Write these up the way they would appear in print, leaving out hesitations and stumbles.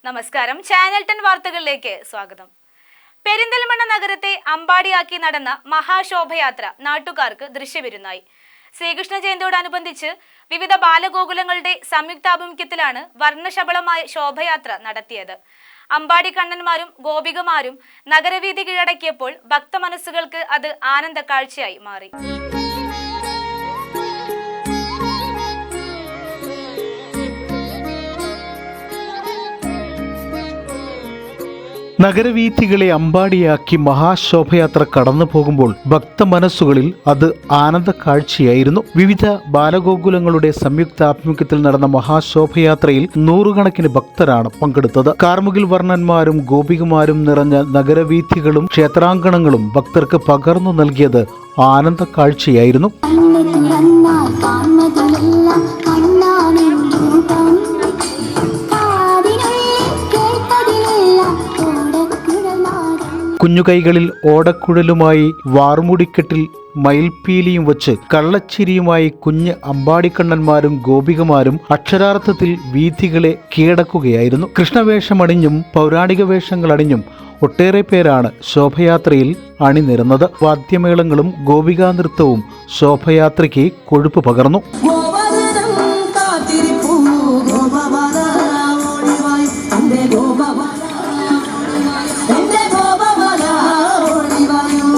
നമസ്കാരം, ചാനൽ 10 വാർത്തകളിലേക്ക് സ്വാഗതം. പെരിന്തൽമണ്ണ നഗരത്തെ അമ്പാടിയാക്കി നടന്ന മഹാശോഭയാത്ര നാട്ടുകാർക്ക് ദൃശ്യവിരുന്നായി. ശ്രീകൃഷ്ണ ജയന്തിയോടനുബന്ധിച്ച് വിവിധ ബാലഗോകുലങ്ങളുടെ സംയുക്താഭിമുഖ്യത്തിലാണ് വർണ്ണശബളമായ ശോഭയാത്ര നടത്തിയത്. അമ്പാടി കണ്ണന്മാരും ഗോപികമാരും നഗരവീഥി കീഴടക്കിയപ്പോൾ ഭക്തമനസ്സുകൾക്ക് അത് ആനന്ദ കാഴ്ചയായി മാറി. നഗരവീഥികളെ അമ്പാടിയാക്കി മഹാശോഭയാത്ര കടന്നു പോകുമ്പോൾ ഭക്തമനസ്സുകളിൽ അത് ആനന്ദ കാഴ്ചയായിരുന്നു. വിവിധ ബാലഗോകുലങ്ങളുടെ സംയുക്താഭിമുഖ്യത്തിൽ നടന്ന മഹാശോഭയാത്രയിൽ നൂറുകണക്കിന് ഭക്തരാണ് പങ്കെടുത്തത്. കാർമുകിൽ വർണ്ണന്മാരും ഗോപികമാരും നിറഞ്ഞ നഗരവീഥികളും ക്ഷേത്രാങ്കണങ്ങളും ഭക്തർക്ക് പകർന്നു നൽകിയത് ആനന്ദ കാഴ്ചയായിരുന്നു. കുഞ്ഞുകൈകളിൽ ഓടക്കുഴലുമായി വാർമുടിക്കെട്ടിൽ മയിൽപീലിയും വച്ച് കള്ളച്ചിരിയുമായി കുഞ്ഞ് അമ്പാടിക്കണ്ണന്മാരും ഗോപികമാരും അക്ഷരാർത്ഥത്തിൽ വീഥികളെ കീഴടക്കുകയായിരുന്നു. കൃഷ്ണവേഷമണിഞ്ഞും പൗരാണിക വേഷങ്ങളണിഞ്ഞും ഒട്ടേറെ പേരാണ് ശോഭയാത്രയിൽ അണിനിരന്നത്. വാദ്യമേളങ്ങളും ഗോപികാ നൃത്തവും ശോഭയാത്രയ്ക്ക് കൊഴുപ്പ് പകർന്നു.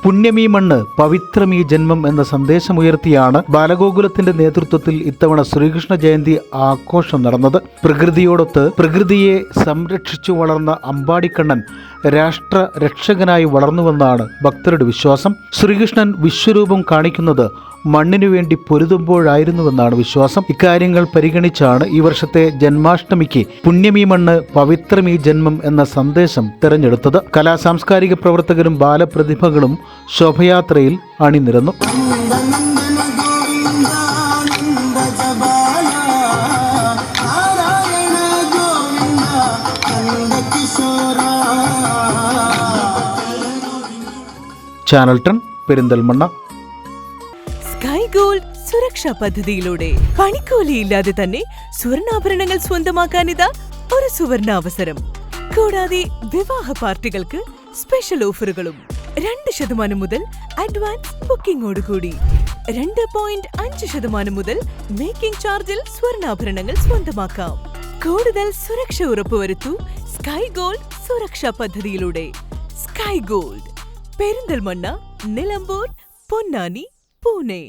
പുണ്യമീ മണ്ണ് പവിത്രമീ ജന്മം എന്ന സന്ദേശമുയർത്തിയാണ് ബാലഗോകുലത്തിന്റെ നേതൃത്വത്തിൽ ഇത്തവണ ശ്രീകൃഷ്ണ ജയന്തി ആഘോഷം നടന്നത്. പ്രകൃതിയോടൊത്ത് പ്രകൃതിയെ സംരക്ഷിച്ചു വളർന്ന അമ്പാടിക്കണ്ണൻ രാഷ്ട്ര രക്ഷകനായി വളർന്നുവെന്നാണ് ഭക്തരുടെ വിശ്വാസം. ശ്രീകൃഷ്ണൻ വിശ്വരൂപം കാണിക്കുന്നത് മണ്ണിനു വേണ്ടി പൊരുതുമ്പോഴായിരുന്നുവെന്നാണ് വിശ്വാസം. ഇക്കാര്യങ്ങൾ പരിഗണിച്ചാണ് ഈ വർഷത്തെ ജന്മാഷ്ടമിക്ക് പുണ്യമീ മണ്ണ് പവിത്രമീ ജന്മം എന്ന സന്ദേശം തെരഞ്ഞെടുത്തത്. സാംസ്കാരിക പ്രവർത്തകരും ബാലപ്രതിഭകളും ശോഭയാത്രയിൽ അണിനിരന്നു. ചാനൽ 10 പെരിന്തൽമണ്ണ. സ്കൈ ഗോൾഡ് സുരക്ഷാ പദ്ധതിയിലൂടെ പണിക്കൂലിയില്ലാതെ തന്നെ സ്വർണ്ണാഭരണങ്ങൾ സ്വന്തമാക്കാനിതാ ഒരു സുവർണാവസരം. കൂടാതെ വിവാഹ പാർട്ടികൾക്ക് സ്പെഷ്യൽ ഓഫറുകളും 2% മുതൽ അഡ്വാൻസ് ബുക്കിംഗോടുകൂടി 2.5% മുതൽ മേക്കിംഗ് ചാർജിൽ സ്വർണ്ണാഭരണങ്ങൾ സ്വന്തമാക്കാം. കൂടുതൽ സുരക്ഷ ഉറപ്പുവരുത്തൂ സ്കൈ ഗോൾഡ് സുരക്ഷാ പദ്ധതിയിലൂടെ. Sky gold Perinthalmanna, Nilambur, Ponnani, Pune.